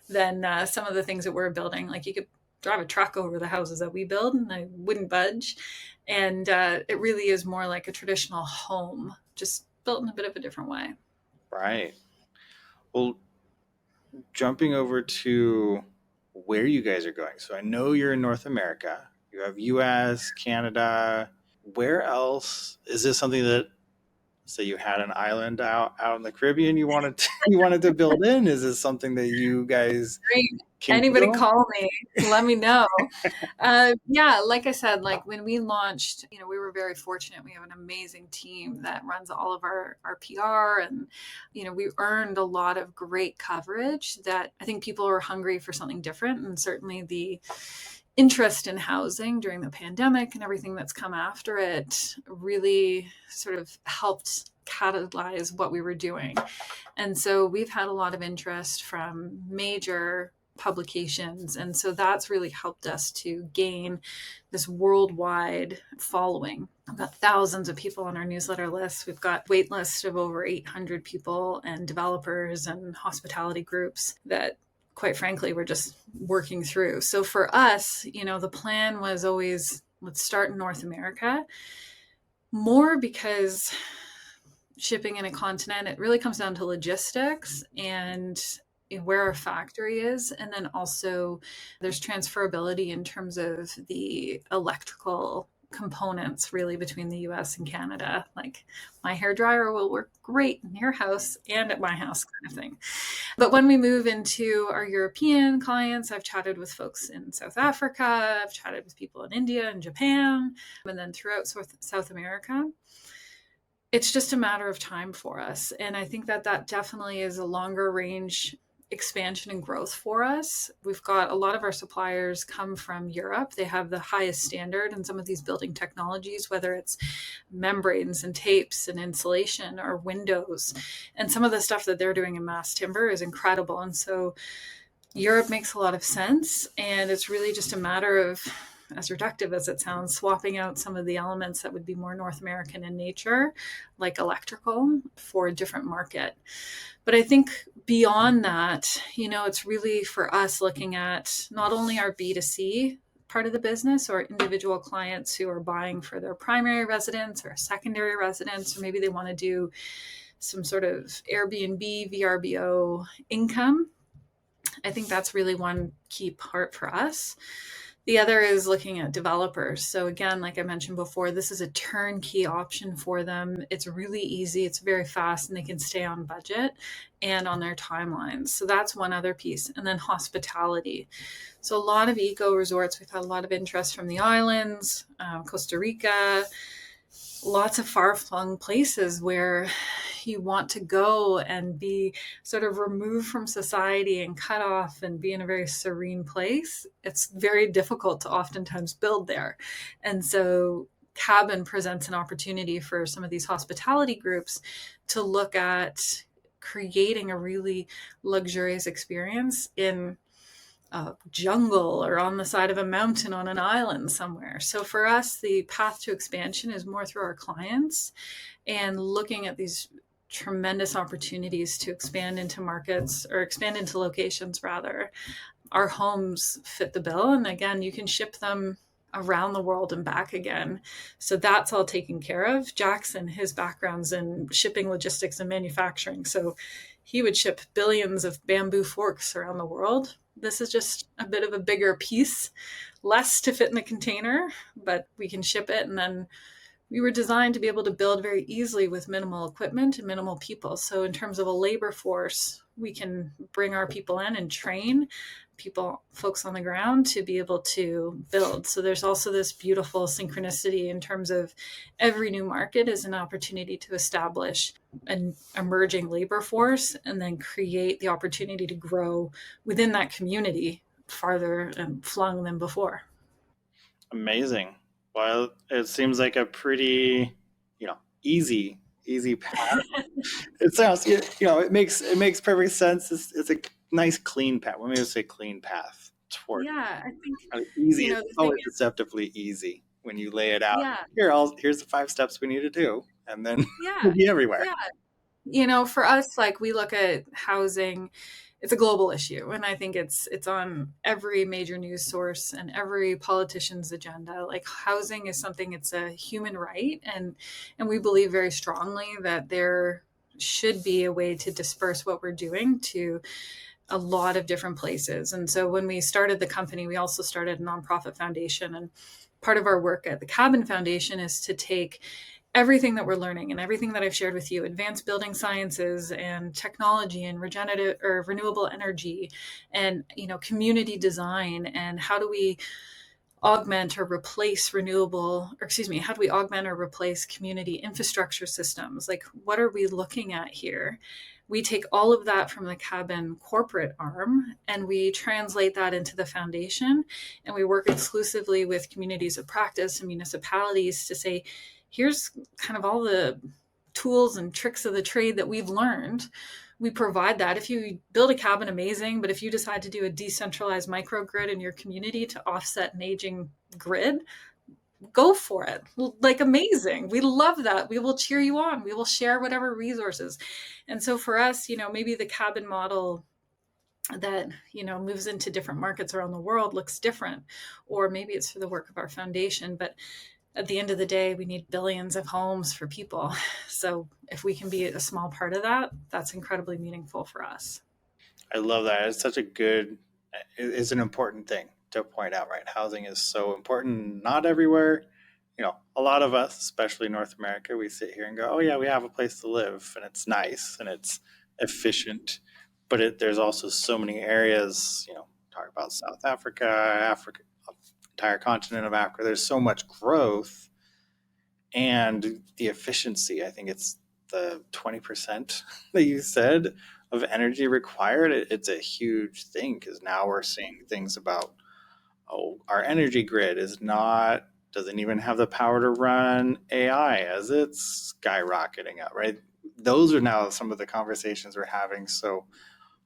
[SPEAKER 2] than some of the things that we're building. Like, you could drive a truck over the houses that we build and they wouldn't budge. And it really is more like a traditional home, just built in a bit of a different way.
[SPEAKER 1] Right. Well, jumping over to where you guys are going. So I know you're in North America. You have US, Canada. Where else? Is this something that, say you had an island out in the Caribbean you wanted to build in? Is this something that you guys
[SPEAKER 2] Great.
[SPEAKER 1] can
[SPEAKER 2] Anybody
[SPEAKER 1] build?
[SPEAKER 2] call me, let me know. Yeah, like I said, like when we launched, we were very fortunate. We have an amazing team that runs all of our PR, and, we earned a lot of great coverage that I think people are hungry for something different. And certainly the interest in housing during the pandemic and everything that's come after it really sort of helped catalyze what we were doing. And so we've had a lot of interest from major publications. And so that's really helped us to gain this worldwide following. We've got thousands of people on our newsletter list. We've got wait lists of over 800 people and developers and hospitality groups that, quite frankly, we're just working through. So for us, the plan was always, let's start in North America, more because shipping in a continent, it really comes down to logistics and where our factory is. And then also there's transferability in terms of the electrical components, really, between the US and Canada. Like, my hairdryer will work great in your house and at my house, kind of thing. But when we move into our European clients, I've chatted with folks in South Africa, I've chatted with people in India and Japan, and then throughout South America. It's just a matter of time for us. And I think that definitely is a longer range expansion and growth for us. We've got a lot of our suppliers come from Europe. They have the highest standard in some of these building technologies, whether it's membranes and tapes and insulation or windows. And some of the stuff that they're doing in mass timber is incredible. And so Europe makes a lot of sense. And it's really just a matter of, as reductive as it sounds, swapping out some of the elements that would be more North American in nature, like electrical, for a different market. But I think beyond that, it's really for us looking at not only our B2C part of the business, or individual clients who are buying for their primary residence or secondary residence, or maybe they want to do some sort of Airbnb, VRBO income. I think that's really one key part for us. The other is looking at developers. So again, like I mentioned before, this is a turnkey option for them. It's really easy, it's very fast, and they can stay on budget and on their timelines. So that's one other piece. And then hospitality. So a lot of eco resorts, we've had a lot of interest from the islands, Costa Rica, lots of far-flung places where you want to go and be sort of removed from society and cut off and be in a very serene place. It's very difficult to oftentimes build there. And so CABN presents an opportunity for some of these hospitality groups to look at creating a really luxurious experience in a jungle or on the side of a mountain on an island somewhere. So for us, the path to expansion is more through our clients and looking at these tremendous opportunities to expand into markets, or expand into locations rather. Our homes fit the bill. And again, you can ship them around the world and back again. So that's all taken care of. Jackson, his background's in shipping, logistics, and manufacturing. So he would ship billions of bamboo forks around the world. This is just a bit of a bigger piece, less to fit in a container, but we can ship it. And then we were designed to be able to build very easily with minimal equipment and minimal people. So in terms of a labor force, we can bring our people in and train folks on the ground to be able to build. So there's also this beautiful synchronicity in terms of every new market is an opportunity to establish an emerging labor force and then create the opportunity to grow within that community farther and flung than before.
[SPEAKER 1] Amazing. Well, it seems like a pretty, easy path. It sounds, it makes perfect sense. It's a nice clean path. Let me just say clean path toward
[SPEAKER 2] Yeah, I think,
[SPEAKER 1] easy.
[SPEAKER 2] the
[SPEAKER 1] It's
[SPEAKER 2] thing
[SPEAKER 1] always deceptively easy when you lay it out.
[SPEAKER 2] yeah,
[SPEAKER 1] Here's the 5 steps we need to do, and then
[SPEAKER 2] yeah,
[SPEAKER 1] we'll be everywhere.
[SPEAKER 2] yeah. For us, like, we look at housing, it's a global issue, and I think it's on every major news source and every politician's agenda. Like, housing is something, it's a human right, and we believe very strongly that there should be a way to disperse what we're doing to a lot of different places. And so when we started the company, we also started a nonprofit foundation, and part of our work at the CABN Foundation is to take everything that we're learning and everything that I've shared with you, advanced building sciences and technology and regenerative or renewable energy and, community design, and how do we augment or replace how do we augment or replace community infrastructure systems? Like, what are we looking at here? We take all of that from the CABN corporate arm and we translate that into the foundation, and we work exclusively with communities of practice and municipalities to say, here's kind of all the tools and tricks of the trade that we've learned. We provide that. If you build a cabin, amazing, but if you decide to do a decentralized microgrid in your community to offset an aging grid, go for it. Like, amazing. We love that. We will cheer you on. We will share whatever resources. And so for us, maybe the cabin model that moves into different markets around the world looks different, or maybe it's for the work of our foundation, but at the end of the day, we need billions of homes for people. So if we can be a small part of that, that's incredibly meaningful for us.
[SPEAKER 1] I love that. It's an important thing to point out, right? Housing is so important. Not everywhere. A lot of us, especially North America, we sit here and go, oh yeah, we have a place to live and it's nice and it's efficient. But there's also so many areas, talk about South Africa, entire continent of Africa. There's so much growth, and the efficiency, I think it's the 20% that you said of energy required. It's a huge thing, because now we're seeing things about, our energy grid doesn't even have the power to run AI as it's skyrocketing up, right? Those are now some of the conversations we're having. So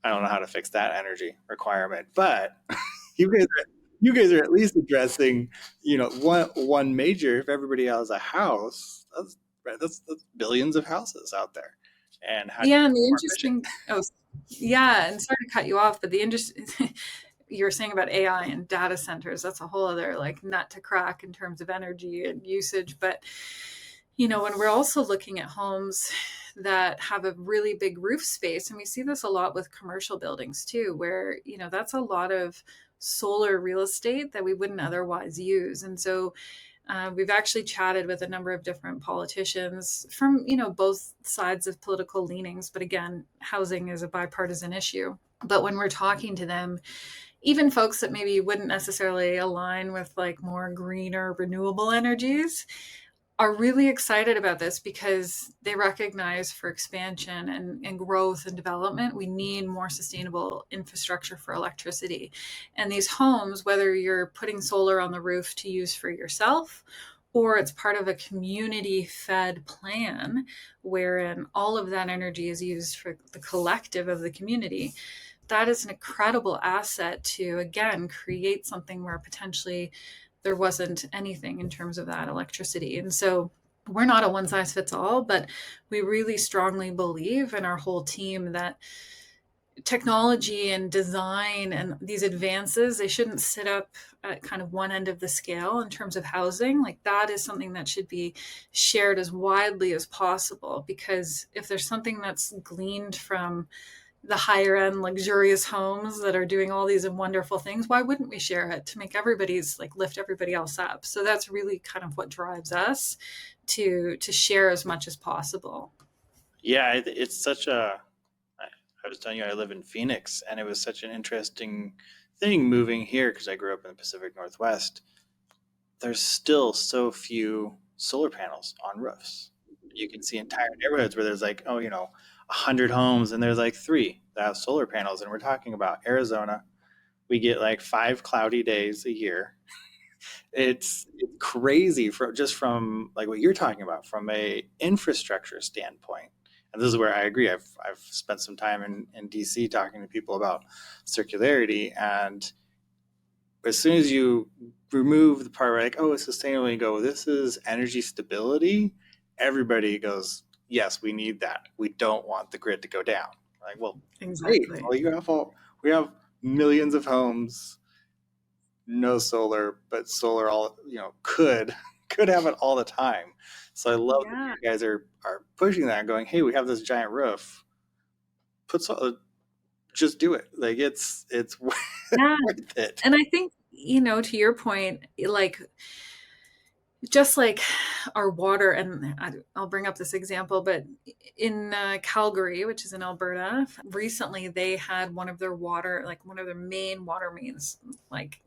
[SPEAKER 1] I don't know how to fix that energy requirement, but you guys are at least addressing, one major. If everybody has a house, that's billions of houses out there. And how
[SPEAKER 2] and the interesting, and sorry to cut you off, but the interesting, you were saying about AI and data centers, that's a whole other nut to crack in terms of energy and usage. But when we're also looking at homes that have a really big roof space, and we see this a lot with commercial buildings too, where that's a lot of solar real estate that we wouldn't otherwise use. And so we've actually chatted with a number of different politicians from both sides of political leanings, but again, housing is a bipartisan issue. But when we're talking to them, even folks that maybe wouldn't necessarily align with more greener renewable energies, are really excited about this, because they recognize for expansion and growth and development, we need more sustainable infrastructure for electricity. And these homes, whether you're putting solar on the roof to use for yourself, or it's part of a community fed plan wherein all of that energy is used for the collective of the community, that is an incredible asset to, again, create something where potentially there wasn't anything in terms of that electricity. And so we're not a one size fits all, but we really strongly believe in our whole team that technology and design and these advances, they shouldn't sit up at kind of one end of the scale in terms of housing. That is something that should be shared as widely as possible, because if there's something that's gleaned from the higher end luxurious homes that are doing all these wonderful things, why wouldn't we share it to make everybody's lift everybody else up? So that's really kind of what drives us to share as much as possible.
[SPEAKER 1] Yeah, it's such I was telling you, I live in Phoenix, and it was such an interesting thing moving here, because I grew up in the Pacific Northwest. There's still so few solar panels on roofs. You can see entire neighborhoods where there's 100 homes, and there's 3 that have solar panels. And we're talking about Arizona, We get like 5 cloudy days a year. It's crazy from like what you're talking about from a infrastructure standpoint. And this is where I agree. I've spent some time in DC talking to people about circularity, and as soon as you remove the part where like, oh, it's sustainable, you go, this is energy stability, everybody goes, yes, we need that. We don't want the grid to go down. Like, well,
[SPEAKER 2] Exactly.
[SPEAKER 1] great. Well, we have millions of homes, no solar, but solar all could have it all the time. So I love that you guys are pushing that and going, hey, we have this giant roof. Just do it. Like it's worth it.
[SPEAKER 2] And I think, to your point, like just like our water, and I'll bring up this example, but in Calgary, which is in Alberta, recently they had one of their main water mains, like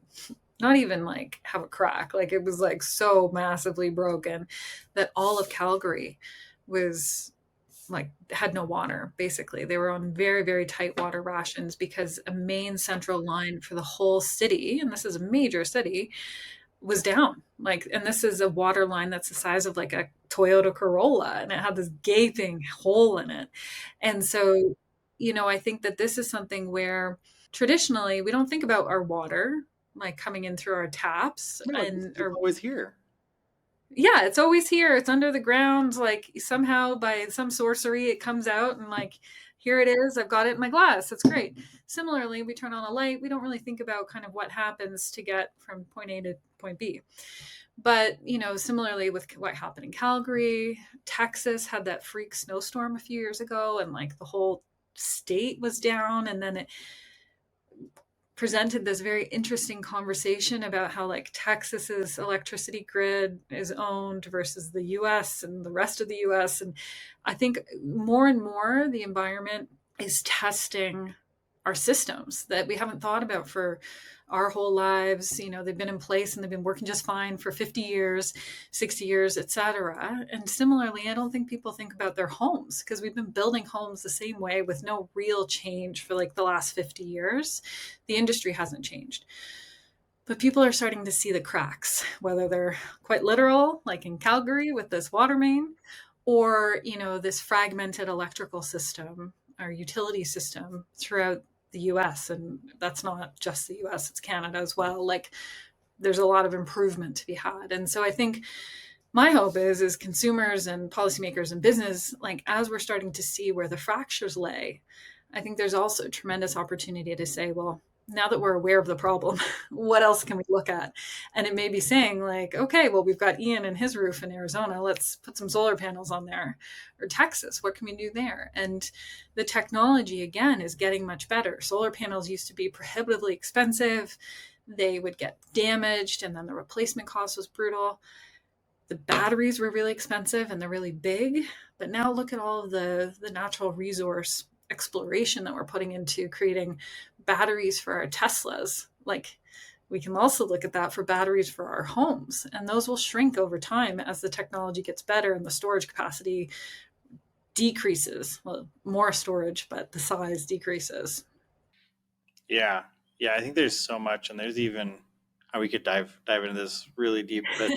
[SPEAKER 2] not even like have a crack. Like it was like so massively broken that all of Calgary was like had no water. Basically, they were on very, very tight water rations because a main central line for the whole city, and this is a major city, was down. Like, and this is a water line that's the size of like a Toyota Corolla, and it had this gaping hole in it. And so, I think that this is something where traditionally we don't think about our water like coming in through our taps.
[SPEAKER 1] No, it's always here.
[SPEAKER 2] Yeah, it's always here. It's under the ground. Like somehow by some sorcery, it comes out and like, here it is. I've got it in my glass. It's great. Similarly, we turn on a light. We don't really think about kind of what happens to get from point A to point B. But, similarly with what happened in Calgary, Texas had that freak snowstorm a few years ago, and like the whole state was down. And then it presented this very interesting conversation about how like Texas's electricity grid is owned versus the US and the rest of the US. And I think more and more the environment is testing our systems that we haven't thought about for our whole lives. They've been in place and they've been working just fine for 50 years, 60 years, etc. And similarly, I don't think people think about their homes because we've been building homes the same way with no real change for like the last 50 years. The industry hasn't changed. But people are starting to see the cracks, whether they're quite literal, like in Calgary with this water main, or, this fragmented electrical system or utility system throughout the US. And that's not just the US, it's Canada as well. Like there's a lot of improvement to be had. And so I think my hope is consumers and policymakers and business, like as we're starting to see where the fractures lay, I think there's also a tremendous opportunity to say, well, now that we're aware of the problem, what else can we look at? And it may be saying like, okay, well, we've got Ian and his roof in Arizona. Let's put some solar panels on there. Or Texas, what can we do there? And the technology, again, is getting much better. Solar panels used to be prohibitively expensive. They would get damaged, and then the replacement cost was brutal. The batteries were really expensive and they're really big. But now look at all of the natural resource exploration that we're putting into creating batteries for our Teslas. Like we can also look at that for batteries for our homes, and those will shrink over time as the technology gets better and the storage capacity decreases. Well, more storage, but the size decreases.
[SPEAKER 1] Yeah. I think there's so much, and there's even we could dive into this really deep, but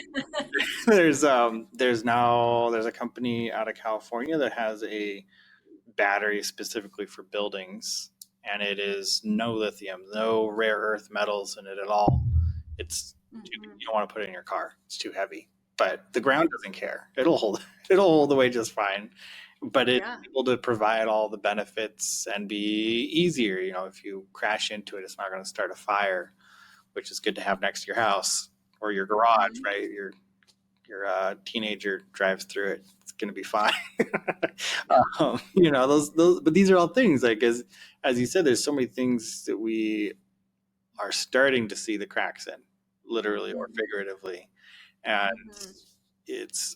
[SPEAKER 1] there's a company out of California that has a battery specifically for buildings, and it is no lithium, no rare earth metals in it at all. It's you don't want to put it in your car. It's too heavy, but the ground doesn't care. It'll hold the weight just fine. But it's able to provide all the benefits and be easier. If you crash into it, it's not going to start a fire, which is good to have next to your house or your garage, right? Your teenager drives through it, it's going to be fine. Those, but these are all things like, as you said, there's so many things that we are starting to see the cracks in, literally or figuratively. And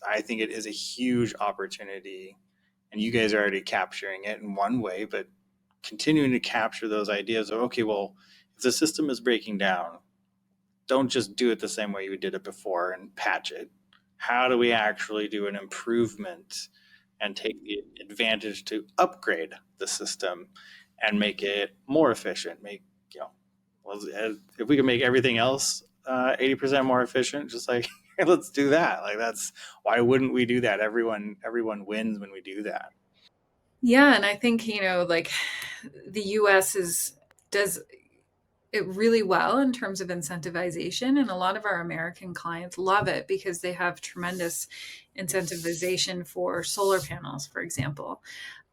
[SPEAKER 1] I think it is a huge opportunity, and you guys are already capturing it in one way, but continuing to capture those ideas of, okay, well, if the system is breaking down, don't just do it the same way you did it before and patch it. How do we actually do an improvement and take the advantage to upgrade the system and make it more efficient, well, if we can make everything else 80% more efficient, just like let's do that. Like why wouldn't we do that? Everyone wins when we do that.
[SPEAKER 2] Yeah, and I think like the U.S. does it really well in terms of incentivization, and a lot of our American clients love it because they have tremendous incentivization for solar panels, for example.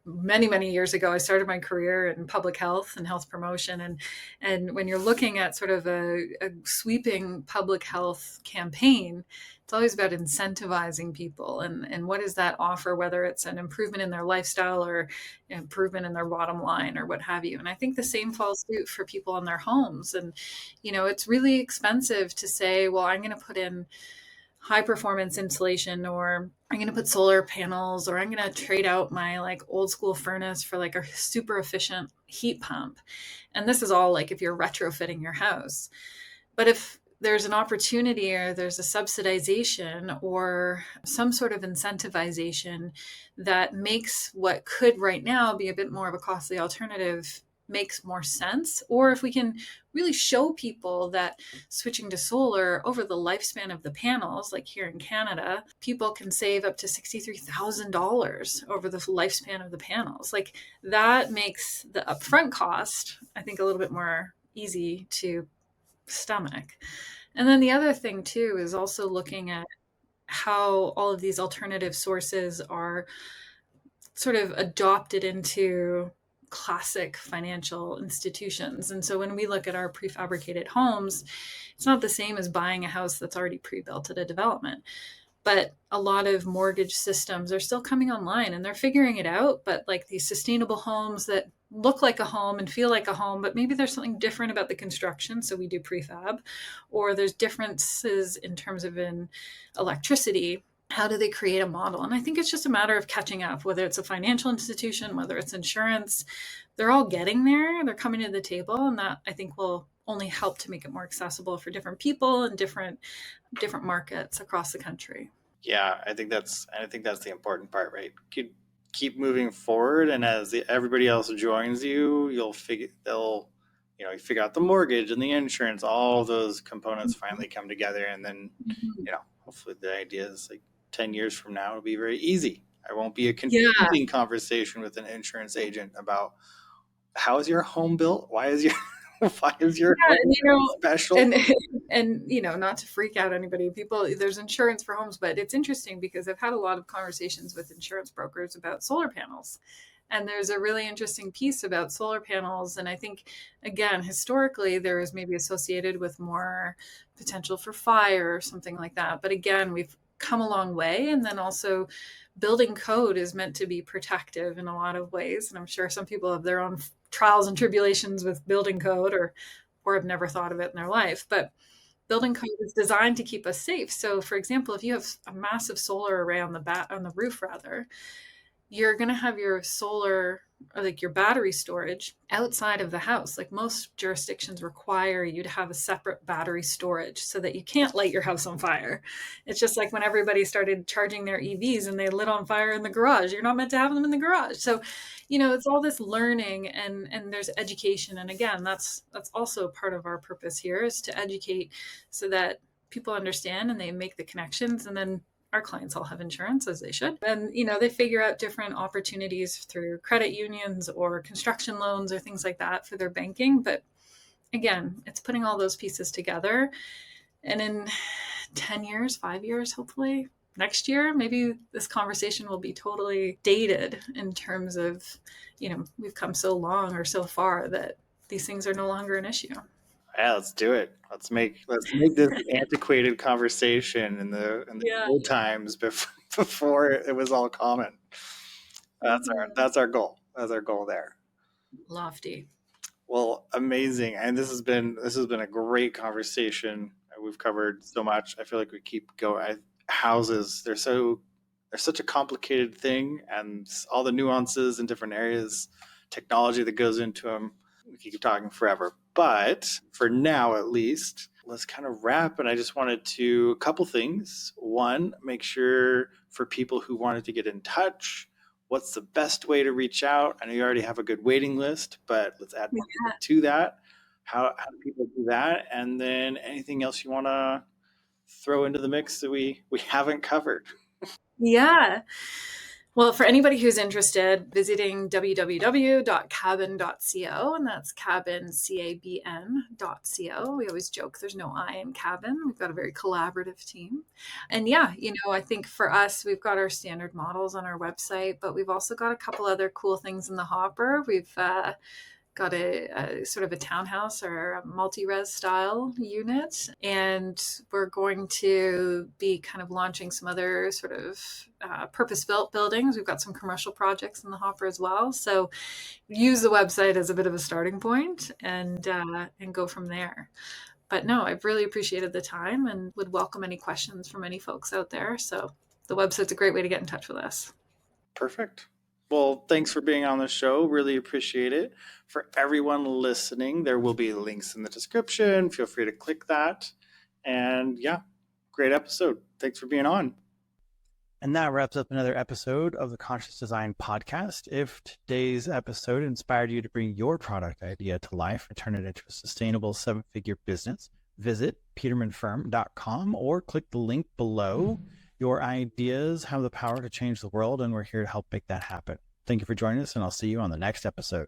[SPEAKER 2] Many years ago, I started my career in public health and health promotion, and when you're looking at sort of a sweeping public health campaign, it's always about incentivizing people and what does that offer, whether it's an improvement in their lifestyle or improvement in their bottom line or what have you. And I think the same falls suit for people in their homes. And it's really expensive to say, well, I'm going to put in high performance insulation, or I'm going to put solar panels, or I'm going to trade out my like old school furnace for like a super efficient heat pump. And this is all like if you're retrofitting your house. But if there's an opportunity, or there's a subsidization or some sort of incentivization that makes what could right now be a bit more of a costly alternative makes more sense, or if we can really show people that switching to solar over the lifespan of the panels, like here in Canada, people can save up to $63,000 over the lifespan of the panels. Like that makes the upfront cost, I think, a little bit more easy to stomach. And then the other thing too is also looking at how all of these alternative sources are sort of adopted into classic financial institutions. And so when we look at our prefabricated homes, it's not the same as buying a house that's already pre-built at a development. But a lot of mortgage systems are still coming online and they're figuring it out. But like these sustainable homes that look like a home and feel like a home, but maybe there's something different about the construction. So we do prefab, or there's differences in terms of electricity. How do they create a model? And I think it's just a matter of catching up, whether it's a financial institution, whether it's insurance, they're all getting there. They're coming to the table. And that I think will only help to make it more accessible for different people and different markets across the country.
[SPEAKER 1] Yeah, I think that's the important part, right? Keep moving forward, and as everybody else joins you, you figure out the mortgage and the insurance, all those components finally come together, and then hopefully the idea is like 10 years from now it'll be very easy. I won't be a confusing conversation with an insurance agent about how is your home built, why is your home special,
[SPEAKER 2] and not to freak out anybody. People, there's insurance for homes, but it's interesting because I've had a lot of conversations with insurance brokers about solar panels. And there's a really interesting piece about solar panels. And I think, again, historically, there is maybe associated with more potential for fire or something like that. But again, we've come a long way. And then also building code is meant to be protective in a lot of ways. And I'm sure some people have their own trials and tribulations with building code or have never thought of it in their life. But building code is designed to keep us safe. So for example, if you have a massive solar array on the roof, you're going to have your solar, or like your battery storage outside of the house. Like most jurisdictions require you to have a separate battery storage so that you can't light your house on fire. It's just like when everybody started charging their EVs and they lit on fire in the garage. You're not meant to have them in the garage. So, it's all this learning and there's education. And again, that's also part of our purpose here, is to educate so that people understand and they make the connections. And then our clients all have insurance, as they should. And, they figure out different opportunities through credit unions or construction loans or things like that for their banking. But again, it's putting all those pieces together. And in 10 years, 5 years, hopefully next year, maybe this conversation will be totally dated in terms of, we've come so long or so far that these things are no longer an issue.
[SPEAKER 1] Yeah, let's do it. Let's make this antiquated conversation in the old times before it was all common. That's our goal. That's our goal there.
[SPEAKER 2] Lofty.
[SPEAKER 1] Well, amazing. And this has been a great conversation. We've covered so much. I feel like we keep going. Houses, they're such a complicated thing, and all the nuances in different areas, technology that goes into them. We could keep talking forever. But for now, at least, let's kind of wrap. And I just wanted to, a couple things. One, make sure for people who wanted to get in touch, what's the best way to reach out? I know you already have a good waiting list, but let's add more to that. how do people do that? And then anything else you want to throw into the mix that we haven't covered?
[SPEAKER 2] Yeah. Well, for anybody who's interested, visiting www.cabn.co, and that's cabin, CABN.co. We always joke there's no I in cabin. We've got a very collaborative team. And yeah, I think for us, we've got our standard models on our website, but we've also got a couple other cool things in the hopper. We've got a sort of a townhouse or a multi-res style unit, and we're going to be kind of launching some other sort of purpose-built buildings. We've got some commercial projects in the hopper as well, so use the website as a bit of a starting point and go from there. But no, I've really appreciated the time and would welcome any questions from any folks out there. So the website's a great way to get in touch with us.
[SPEAKER 1] Perfect. Well, thanks for being on the show. Really appreciate it. For everyone listening, there will be links in the description. Feel free to click that. And yeah, great episode. Thanks for being on. And that wraps up another episode of the Conscious Design Podcast. If today's episode inspired you to bring your product idea to life and turn it into a sustainable 7-figure business, visit petermanfirm.com or click the link below. Your ideas have the power to change the world, and we're here to help make that happen. Thank you for joining us, and I'll see you on the next episode.